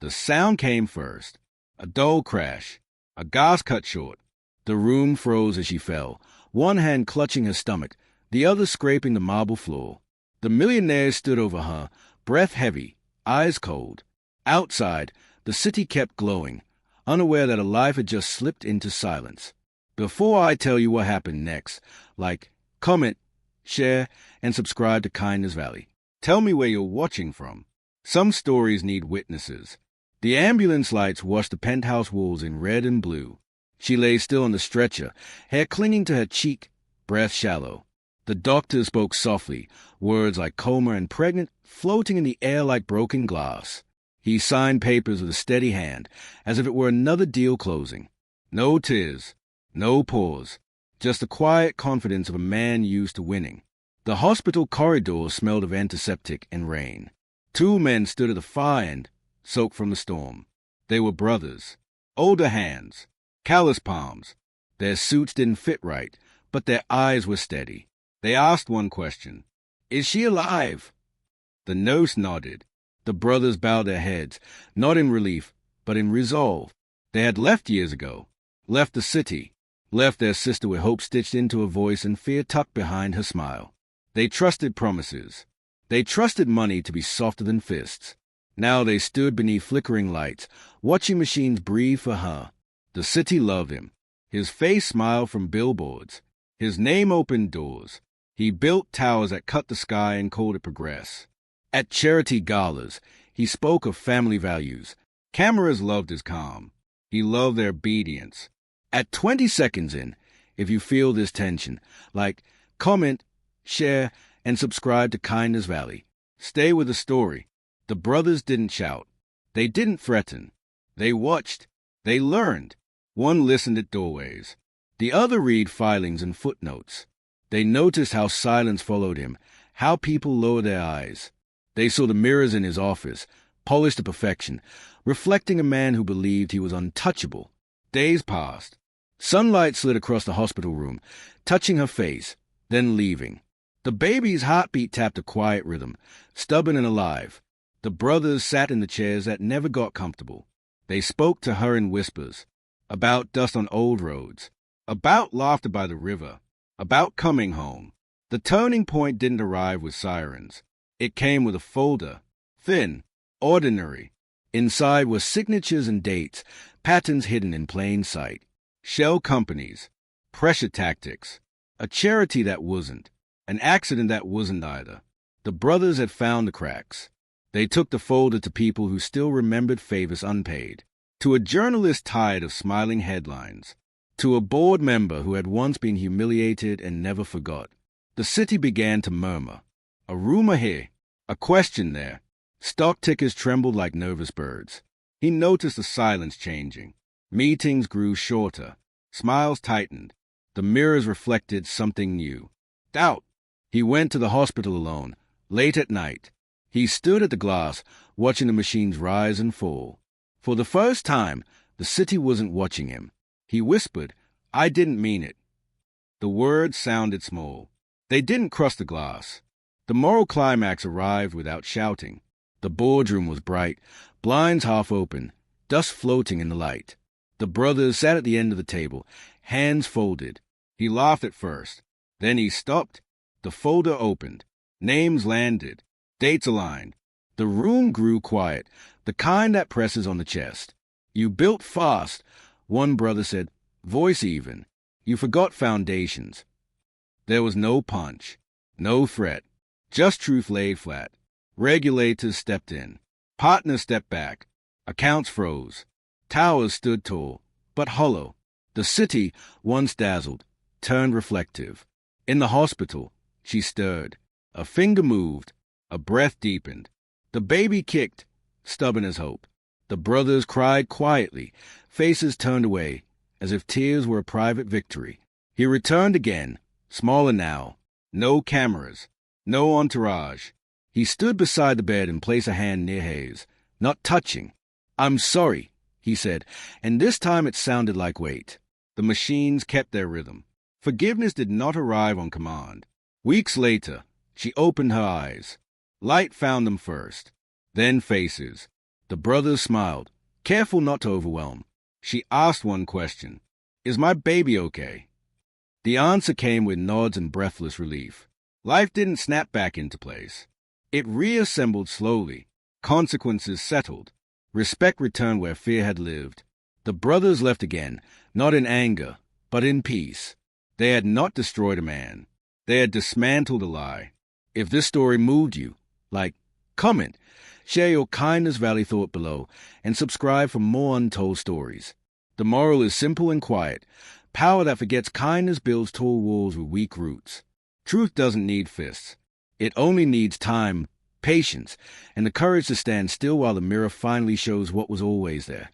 The sound came first. A dull crash. A gasp cut short. The room froze as she fell, one hand clutching her stomach, the other scraping the marble floor. The millionaire stood over her, breath heavy, eyes cold. Outside, the city kept glowing, unaware that her life had just slipped into silence. Before I tell you what happened next, like, comment, share, and subscribe to Kindness Valley. Tell me where you're watching from. Some stories need witnesses. The ambulance lights washed the penthouse walls in red and blue. She lay still on the stretcher, hair clinging to her cheek, breath shallow. The doctor spoke softly, words like coma and pregnant floating in the air like broken glass. He signed papers with a steady hand, as if it were another deal closing. No tears, no pause, just the quiet confidence of a man used to winning. The hospital corridor smelled of antiseptic and rain. Two men stood at the far end, soaked from the storm. They were brothers, older hands, callous palms. Their suits didn't fit right, but their eyes were steady. They asked one question. Is she alive? The nurse nodded. The brothers bowed their heads, not in relief, but in resolve. They had left years ago, left the city, left their sister with hope stitched into her voice and fear tucked behind her smile. They trusted promises. They trusted money to be softer than fists. Now they stood beneath flickering lights, watching machines breathe for her. The city loved him. His face smiled from billboards. His name opened doors. He built towers that cut the sky and called it progress. At charity galas, he spoke of family values. Cameras loved his calm. He loved their obedience. At 20 seconds in, if you feel this tension, like, comment, share, and subscribe to Kindness Valley. Stay with the story. The brothers didn't shout. They didn't threaten. They watched. They learned. One listened at doorways. The other read filings and footnotes. They noticed how silence followed him, how people lowered their eyes. They saw the mirrors in his office, polished to perfection, reflecting a man who believed he was untouchable. Days passed. Sunlight slid across the hospital room, touching her face, then leaving. The baby's heartbeat tapped a quiet rhythm, stubborn and alive. The brothers sat in the chairs that never got comfortable. They spoke to her in whispers, about dust on old roads, about laughter by the river, about coming home. The turning point didn't arrive with sirens. It came with a folder, thin, ordinary. Inside were signatures and dates, patterns hidden in plain sight. Shell companies, pressure tactics, a charity that wasn't, an accident that wasn't either. The brothers had found the cracks. They took the folder to people who still remembered favors unpaid, to a journalist tired of smiling headlines, to a board member who had once been humiliated and never forgot. The city began to murmur. A rumor here, a question there. Stock tickers trembled like nervous birds. He noticed the silence changing. Meetings grew shorter. Smiles tightened. The mirrors reflected something new. Doubt. He went to the hospital alone, late at night. He stood at the glass, watching the machines rise and fall. For the first time, the city wasn't watching him. He whispered, I didn't mean it. The words sounded small. They didn't cross the glass. The moral climax arrived without shouting. The boardroom was bright, blinds half open, dust floating in the light. The brothers sat at the end of the table, hands folded. He laughed at first. Then he stopped. The folder opened. Names landed. Dates aligned. The room grew quiet, the kind that presses on the chest. You built fast, one brother said, voice even. You forgot foundations. There was no punch, no threat, just truth laid flat. Regulators stepped in. Partners stepped back. Accounts froze. Towers stood tall, but hollow. The city, once dazzled, turned reflective. In the hospital, she stirred. A finger moved. A breath deepened. The baby kicked, stubborn as hope. The brothers cried quietly, faces turned away, as if tears were a private victory. He returned again, smaller now. No cameras. No entourage. He stood beside the bed and placed a hand near Hayes, not touching. I'm sorry, he said, and this time it sounded like weight. The machines kept their rhythm. Forgiveness did not arrive on command. Weeks later, she opened her eyes. Light found them first, then faces. The brothers smiled, careful not to overwhelm. She asked one question. Is my baby okay? The answer came with nods and breathless relief. Life didn't snap back into place. It reassembled slowly. Consequences settled. Respect returned where fear had lived. The brothers left again, not in anger, but in peace. They had not destroyed a man. They had dismantled a lie. If this story moved you, comment, share your Kindness Valley thought below, and subscribe for more untold stories. The moral is simple and quiet. Power that forgets kindness builds tall walls with weak roots. Truth doesn't need fists. It only needs time, patience, and the courage to stand still while the mirror finally shows what was always there.